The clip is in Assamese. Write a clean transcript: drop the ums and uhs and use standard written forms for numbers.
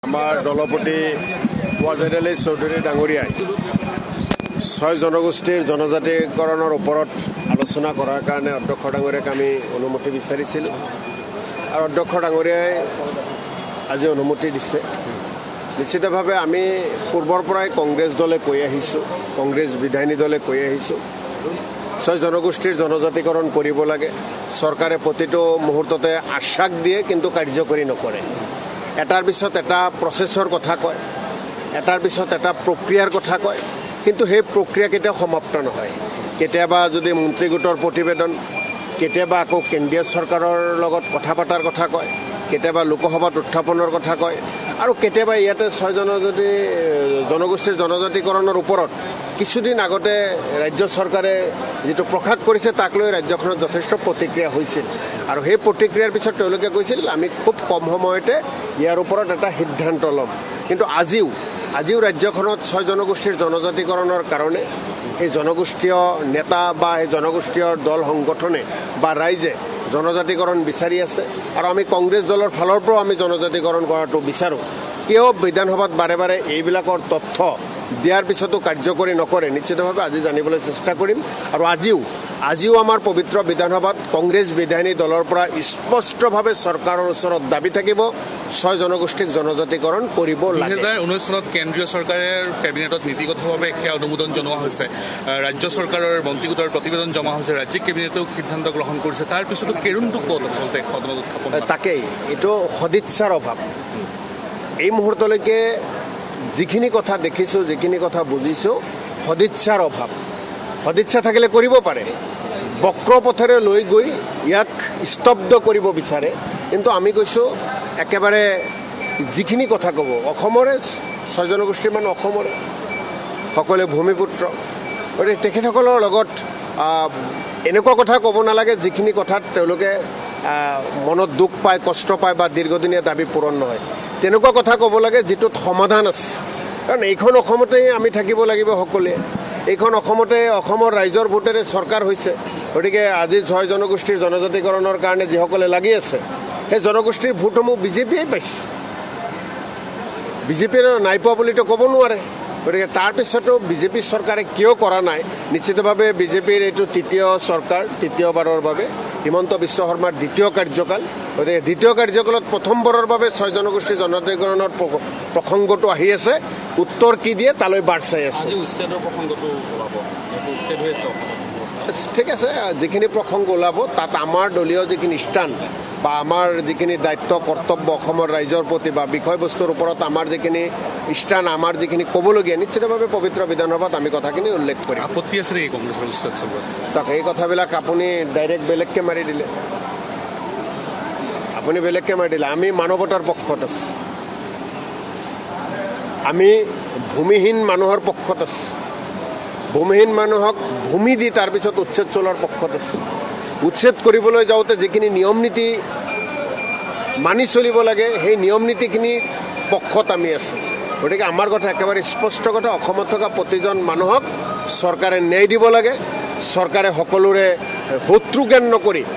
আমাৰ দলপতি ৱাজেদ আলী চৌধুৰী ডাঙৰীয়াই 6 জনগোষ্ঠীৰ জনজাতিকৰণৰ ওপৰত আলোচনা কৰাৰ কাৰণে অধ্যক্ষ ডাঙৰীয়াক আমি অনুমতি বিচাৰিছিলোঁ আৰু অধ্যক্ষ ডাঙৰীয়াই আজি অনুমতি দিছে। নিশ্চিতভাৱে আমি পূৰ্বৰ পৰাই কংগ্ৰেছ দলে কৈ আহিছোঁ, কংগ্ৰেছ বিধায়িনী দলে কৈ আহিছোঁ 6 জনগোষ্ঠীৰ জনজাতিকৰণ কৰিব লাগে। চৰকাৰে প্ৰতিটো মুহূৰ্ততে আশ্বাস দিয়ে কিন্তু কাৰ্যকৰী নকৰে। এটাৰ পিছত এটা প্ৰচেছৰ কথা কয়, এটাৰ পিছত এটা প্ৰক্ৰিয়াৰ কথা কয়, কিন্তু সেই প্ৰক্ৰিয়া কেতিয়াও সমাপ্ত নহয়। কেতিয়াবা যদি মন্ত্ৰী গোটৰ প্ৰতিবেদন, কেতিয়াবা আকৌ কেন্দ্ৰীয় চৰকাৰৰ লগত কথা পতাৰ কথা কয়, কেতিয়াবা লোকসভাত উত্থাপনৰ কথা কয় আৰু কেতিয়াবা ইয়াতে 6 জনগোষ্ঠীৰ জনজাতিকৰণৰ ওপৰত কিছুদিন আগতে ৰাজ্য চৰকাৰে যিটো প্ৰকাশ কৰিছে তাক লৈ ৰাজ্যখনত যথেষ্ট প্ৰতিক্ৰিয়া হৈছিল আৰু সেই প্ৰতিক্ৰিয়াৰ পিছত তেওঁলোকে কৈছিল আমি খুব কম সময়তে ইয়াৰ ওপৰত এটা সিদ্ধান্ত ল'ম। কিন্তু আজিও ৰাজ্যখনত 6 জনগোষ্ঠীৰ জনজাতিকৰণৰ কাৰণে এই জনগোষ্ঠীয় নেতা বা এই জনগোষ্ঠীয় দল সংগঠনে বা ৰাইজে জনজাতিকৰণ বিচাৰি আছে আৰু আমি কংগ্ৰেছ দলৰ ফালৰ পৰাও আমি জনজাতিকৰণ কৰাটো বিচাৰোঁ। কিয় বিধানসভাত বাৰে বাৰে এইবিলাকৰ তথ্য দিয়াৰ পিছতো কাৰ্যকৰী নকৰে নিশ্চিতভাৱে আজি জানিবলৈ চেষ্টা কৰিম আৰু আজিও আমাৰ পবিত্ৰ বিধানসভাত কংগ্ৰেছ বিধায়িনী দলৰ পৰা স্পষ্টভাৱে চৰকাৰৰ ওচৰত দাবী থাকিব 6 জনগোষ্ঠীক জনজাতিকৰণ কৰিব লাগে। 2019 চনত কেন্দ্ৰীয় চৰকাৰে কেবিনেটত নীতিগতভাৱে সেয়া অনুমোদন জনোৱা হৈছে, ৰাজ্য চৰকাৰৰ মন্ত্ৰী গোটৰ প্ৰতিবেদন জমা হৈছে, ৰাজ্যিক কেবিনেটেও সিদ্ধান্ত গ্ৰহণ কৰিছে, তাৰ পিছতো কেৰুণটো ক'ত আচলতে সদনত উত্থাপন? তাকেই এইটো সদিচ্ছাৰ অভাৱ। এই মুহূৰ্তলৈকে যিখিনি কথা দেখিছোঁ, যিখিনি কথা বুজিছোঁ, সদিচ্ছাৰ অভাৱ। সদিচ্ছা থাকিলে কৰিব পাৰে, বক্ৰ পথেৰে লৈ গৈ ইয়াক স্তব্ধ কৰিব বিচাৰে। কিন্তু আমি কৈছোঁ একেবাৰে যিখিনি কথা ক'ব অসমৰে 6 জনগোষ্ঠীৰ মানুহ অসমৰে, সকলোৱে ভূমিপুত্ৰ, গতিকে তেখেতসকলৰ লগত এনেকুৱা কথা ক'ব নালাগে যিখিনি কথাত তেওঁলোকে মনত দুখ পায়, কষ্ট পায় বা দীৰ্ঘদিনীয়া দাবী পূৰণ নহয়। তেনেকুৱা কথা ক'ব লাগে যিটোত সমাধান আছে, কাৰণ এইখন অসমতেই আমি থাকিব লাগিব সকলোৱে। এইখন অসমতে অসমৰ ৰাইজৰ ভোটেৰে চৰকাৰ হৈছে, গতিকে আজি 6 জনগোষ্ঠীৰ জনজাতিকৰণৰ কাৰণে যিসকলে লাগি আছে সেই জনগোষ্ঠীৰ ভোটসমূহ বিজেপিয়ে পাইছে, বিজেপিৰ নাই পোৱা বুলিতো ক'ব নোৱাৰে। গতিকে তাৰপিছতো বিজেপি চৰকাৰে কিয় কৰা নাই? নিশ্চিতভাৱে বিজেপিৰ এইটো তৃতীয় চৰকাৰ, তৃতীয়বাৰৰ বাবে হিমন্ত বিশ্ব শৰ্মাৰ দ্বিতীয় কাৰ্যকাল। গতিকে দ্বিতীয় কাৰ্যকালত প্ৰথমবাৰৰ বাবে 6 জনগোষ্ঠীৰ জনজাতিকৰণৰ প্ৰসংগটো আহি আছে। উত্তৰ কি দিয়ে তালৈ বাট চাই আছে। ঠিক আছে, যিখিনি প্ৰসংগ ওলাব তাত আমাৰ দলীয় যিখিনি ষ্টাণ্ড বা আমাৰ যিখিনি দায়িত্ব কৰ্তব্য অসমৰ ৰাইজৰ প্ৰতি বা বিষয়বস্তুৰ ওপৰত আমাৰ যিখিনি ষ্টাণ্ড, আমাৰ যিখিনি ক'বলগীয়া, নিশ্চিতভাৱে পবিত্ৰ বিধানসভাত আমি কথাখিনি উল্লেখ কৰিম। আপত্তি আছে নেকি কংগ্ৰেছৰ উচ্ছেদ চলোৱাত? চাওক, এই কথাবিলাক আপুনি ডাইৰেক্ট বেলেগকৈ মাৰি দিলে, আপুনি বেলেগকৈ মাৰি দিলে। আমি মানৱতাৰ পক্ষত আছোঁ, আমি ভূমিহীন মানুহৰ পক্ষত আছোঁ, ভূমিহীন মানুহক ভূমি দি তাৰপিছত উচ্ছেদ চলোৱাৰ পক্ষত আছোঁ। উচ্ছেদ কৰিবলৈ যাওঁতে যিখিনি নিয়ম নীতি মানি চলিব লাগে সেই নিয়ম নীতিখিনিৰ পক্ষত আমি আছোঁ। গতিকে আমাৰ কথা একেবাৰে স্পষ্ট কথা, অসমত থকা প্ৰতিজন মানুহক চৰকাৰে ন্যায় দিব লাগে। চৰকাৰে সকলোৰে শত্ৰু জ্ঞান নকৰি